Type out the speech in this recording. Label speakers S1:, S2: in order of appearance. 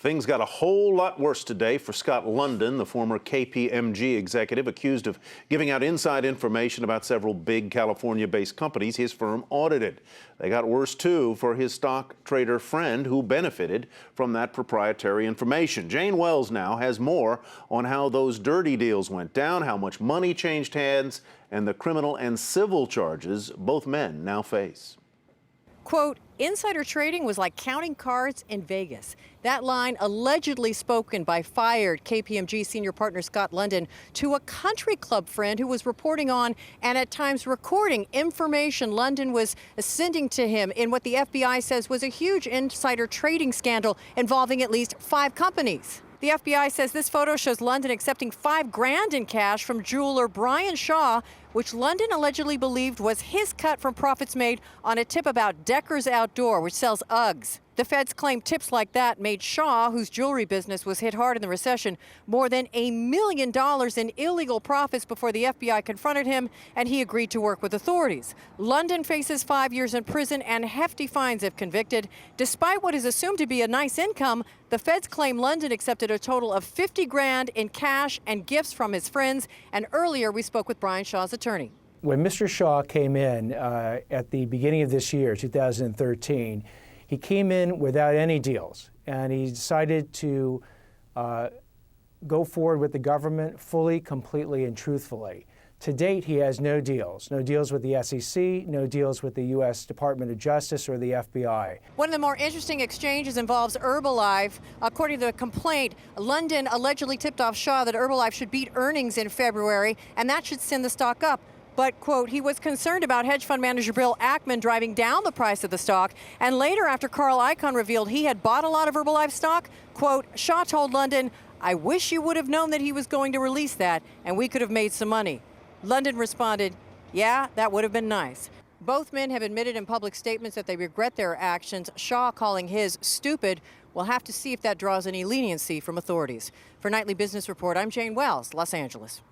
S1: Things got a whole lot worse today for Scott London, the former KPMG executive accused of giving out inside information about several big California-based companies his firm audited. They got worse, too, for his stock trader friend who benefited from that proprietary information. Jane Wells now has more on how those dirty deals went down, how much money changed hands, and the criminal and civil charges both men now face.
S2: Quote, insider trading was like counting cards in Vegas. That line allegedly spoken by fired KPMG senior partner Scott London to a country club friend who was reporting on and at times recording information London was sending to him in what the FBI says was a huge insider trading scandal involving at least 5 companies. The FBI says this photo shows London accepting $5 grand in cash from jeweler Brian Shaw, which London allegedly believed was his cut from profits made on a tip about Decker's Outdoor, which sells Uggs. The feds claim tips like that made Shaw, whose jewelry business was hit hard in the recession, more than $1 million in illegal profits before the FBI confronted him and he agreed to work with authorities. London faces 5 years in prison and hefty fines if convicted. Despite what is assumed to be a nice income, the feds claim London accepted a total of $50 grand in cash and gifts from his friends. And earlier we spoke with Brian Shaw's attorney.
S3: When Mr. Shaw came in at the beginning of this year, 2013, he came in without any deals, and he decided to go forward with the government fully, completely, and truthfully. To date, he has no deals with the SEC, no deals with the U.S. Department of Justice or the FBI.
S2: One of the more interesting exchanges involves Herbalife. According to the complaint, London allegedly tipped off Shaw that Herbalife should beat earnings in February, and that should send the stock up. But, quote, he was concerned about hedge fund manager Bill Ackman driving down the price of the stock. And later, after Carl Icahn revealed he had bought a lot of Herbalife stock, quote, Shaw told London, I wish you would have known that he was going to release that and we could have made some money. London responded, yeah, that would have been nice. Both men have admitted in public statements that they regret their actions, Shaw calling his stupid. We'll have to see if that draws any leniency from authorities. For Nightly Business Report, I'm Jane Wells, Los Angeles.